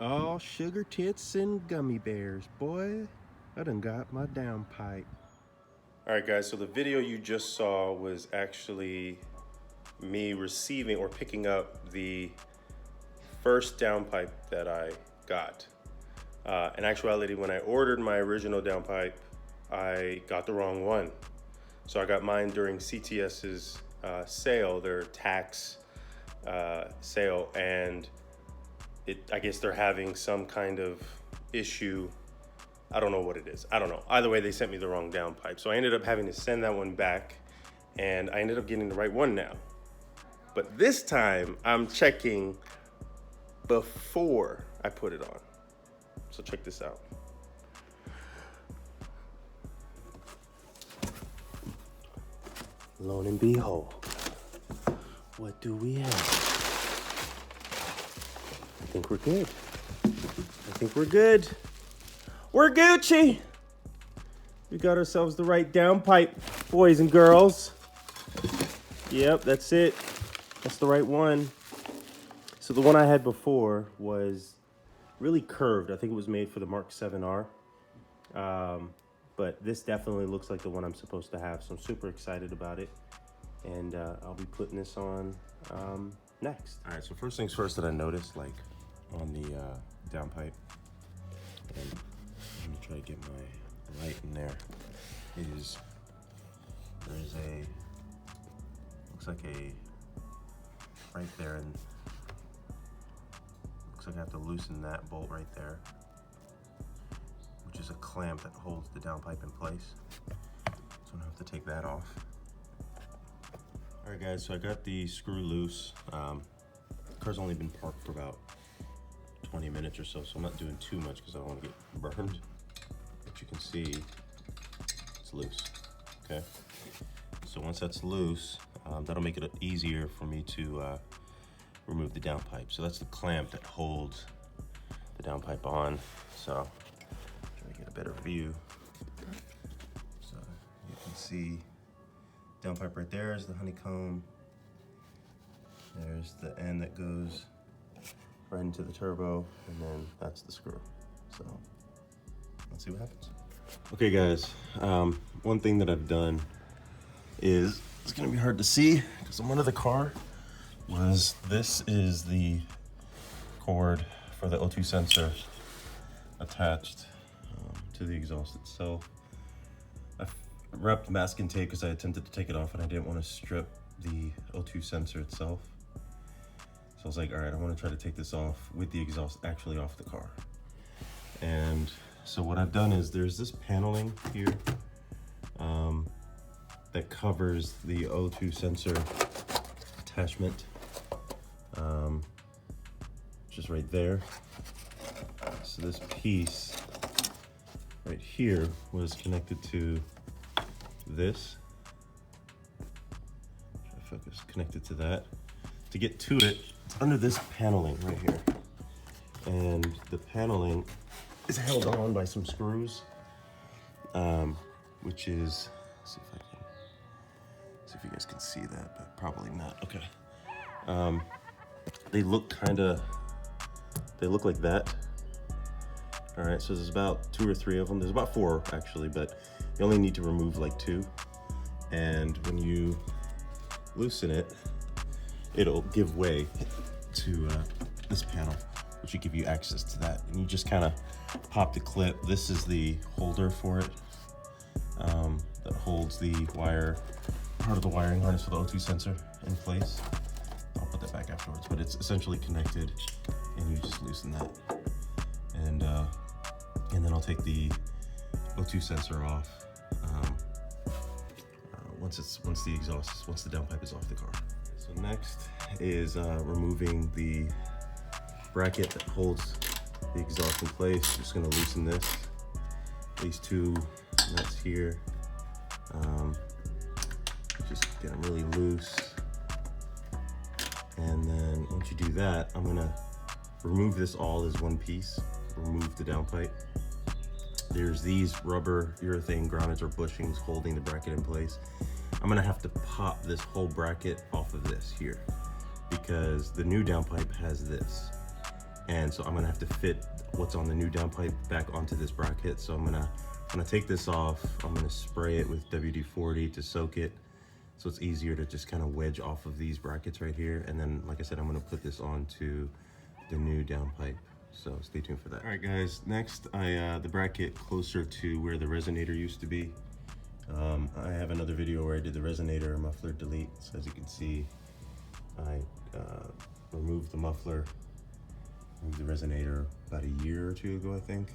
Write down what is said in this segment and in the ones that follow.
All sugar tits and gummy bears, boy. I done got my downpipe. All right, guys, so the video you just saw was actually me receiving or picking up the first downpipe that I got. In actuality, when I ordered my original downpipe, I got the wrong one. So I got mine during CTS's sale, their tax sale, and I guess they're having some kind of issue. I don't know what it is. I don't know. Either way, they sent me the wrong downpipe. So I ended up having to send that one back, and I ended up getting the right one now. But this time, I'm checking before I put it on. So check this out. Lo and behold, what do we have? I think we're good. I think we're good. We're Gucci. We got ourselves the right downpipe, boys and girls. Yep, that's it. That's the right one. So the one I had before was really curved. I think it was made for the Mark 7R. But this definitely looks like the one I'm supposed to have. So I'm super excited about it. And I'll be putting this on next. All right, so first things first that I noticed, like on the downpipe, and I'm gonna try to get my light in there, is there's a, looks like a, right there, and looks like I have to loosen that bolt right there, which is a clamp that holds the downpipe in place. So I have to take that off. All right, guys, so I got the screw loose. The car's only been parked for about 20 minutes or so, so I'm not doing too much because I don't want to get burned. But you can see it's loose, okay? So once that's loose, that'll make it easier for me to remove the downpipe. So that's the clamp that holds the downpipe on. So try to get a better view. So you can see downpipe right there is the honeycomb. There's the end that goes right into the turbo, and then that's the screw. So let's see what happens. Okay, guys, one thing that I've done is, it's gonna be hard to see because I'm under the car, was this is the cord for the O2 sensor attached to the exhaust itself. I wrapped masking tape because I attempted to take it off and I didn't want to strip the O2 sensor itself. So I was like, all right, I want to try to take this off with the exhaust actually off the car. And so what I've done is there's this paneling here that covers the O2 sensor attachment, just right there. So this piece right here was connected to this. Try to focus, connected to that. To get to it, it's under this paneling right here. And the paneling is held on by some screws, which is, let's see if you guys can see that, but probably not. Okay. They look like that. All right, so there's about 2 or 3 of them. There's about 4 actually, but you only need to remove like 2. And when you loosen it, it'll give way to this panel, which will give you access to that. And you just kind of pop the clip. This is the holder for it, that holds the wire, part of the wiring harness for the O2 sensor in place. I'll put that back afterwards, but it's essentially connected, and you just loosen that. And then I'll take the O2 sensor off once the downpipe is off the car. So next is removing the bracket that holds the exhaust in place. Just gonna loosen this, these 2 nuts here. Just get them really loose. And then once you do that, I'm gonna remove this all as one piece, remove the downpipe. There's these rubber urethane grommets or bushings holding the bracket in place. I'm gonna have to pop this whole bracket off of this here because the new downpipe has this. And so I'm gonna have to fit what's on the new downpipe back onto this bracket. So I'm gonna take this off. I'm gonna spray it with WD-40 to soak it, so it's easier to just kind of wedge off of these brackets right here. And then, like I said, I'm gonna put this onto the new downpipe. So stay tuned for that. All right, guys, next the bracket closer to where the resonator used to be. I have another video where I did the resonator muffler delete. So as you can see, I removed the muffler, removed the resonator about a year or two ago, I think.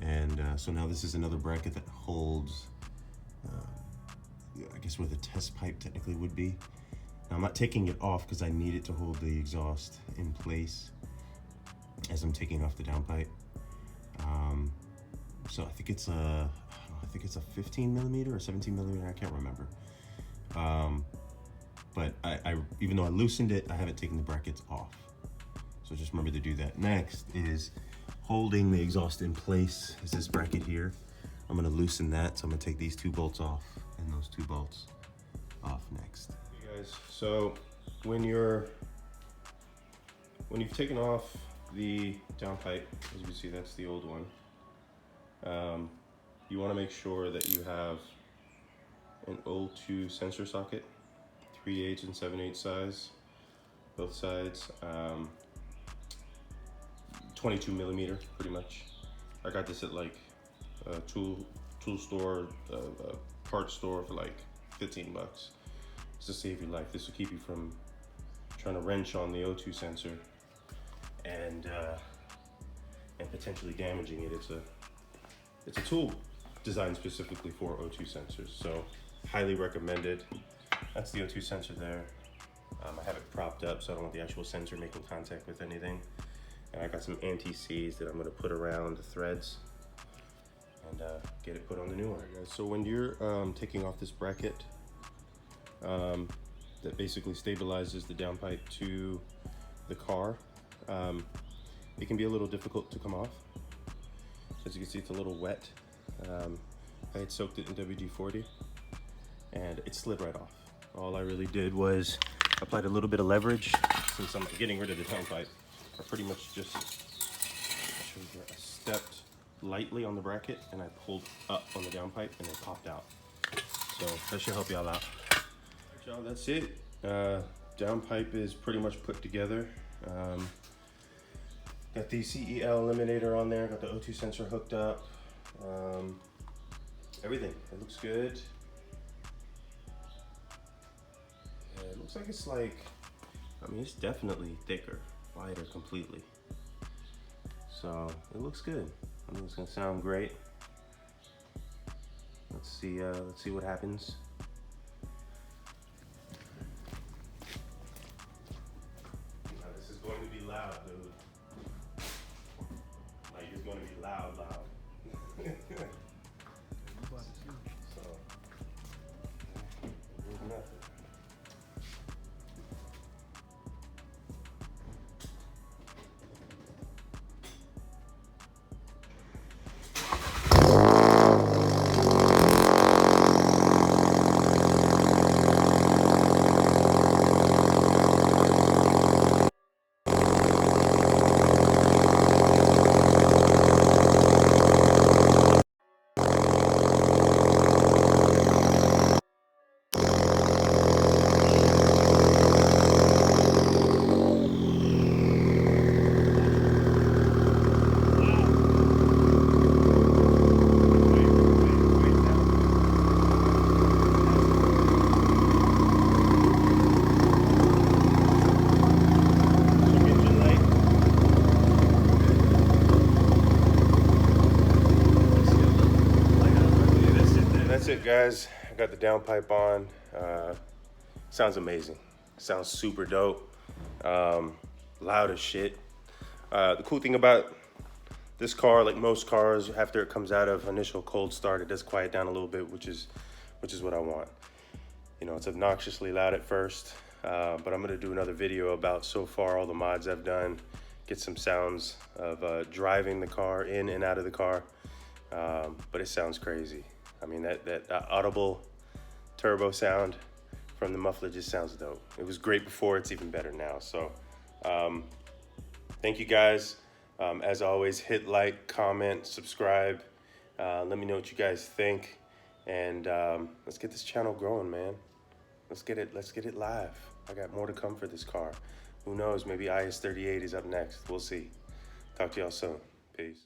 And so now this is another bracket that holds, I guess where the test pipe technically would be. Now I'm not taking it off because I need it to hold the exhaust in place as I'm taking off the downpipe. So I think it's a 15 millimeter or 17 millimeter, I can't remember. But I even though I loosened it, I haven't taken the brackets off. So just remember to do that. Next is holding the exhaust in place is this bracket here. I'm gonna loosen that, so I'm gonna take these 2 bolts off and those 2 bolts off next. Hey guys, so when you've taken off the downpipe, as you can see, that's the old one. You want to make sure that you have an O2 sensor socket, 3/8 and 7/8 size, both sides, 22 millimeter, pretty much. I got this at like a tool store, a parts store for like 15 bucks. Just to save your life. This will keep you from trying to wrench on the O2 sensor and potentially damaging it. It's a tool designed specifically for O2 sensors, so highly recommended. That's the O2 sensor there. I have it propped up so I don't want the actual sensor making contact with anything. And I got some anti-seize that I'm gonna put around the threads and get it put on the new one. Right, guys, so when you're taking off this bracket that basically stabilizes the downpipe to the car, it can be a little difficult to come off. As you can see, it's a little wet. I had soaked it in WD-40 and it slid right off. All I really did was applied a little bit of leverage. Since I'm getting rid of the downpipe, I pretty much just stepped lightly on the bracket and I pulled up on the downpipe and it popped out. So that should help y'all out. Alright, y'all, that's it. Downpipe is pretty much put together. Got the CEL eliminator on there, got the O2 sensor hooked up. Everything, it looks good. Yeah, it looks like it's like, I mean, it's definitely thicker, wider completely. So it looks good. I think it's gonna sound great. Let's see what happens. Now this is going to be loud, dude. Like it's going to be loud. So, there's nothing. It, guys, I got the downpipe on. Sounds amazing. Sounds super dope. Loud as shit. The cool thing about this car, like most cars, after it comes out of initial cold start, it does quiet down a little bit, which is what I want. You know, it's obnoxiously loud at first, but I'm gonna do another video about so far all the mods I've done, get some sounds of driving the car in and out of the car. But it sounds crazy. I mean, that audible turbo sound from the muffler just sounds dope. It was great before, it's even better now. So Thank you guys. As always, hit like, comment, subscribe. Let me know what you guys think, and let's get this channel growing, man. Let's get it live. I got more to come for this car. Who knows? Maybe IS-38 is up next. We'll see. Talk to y'all soon. Peace.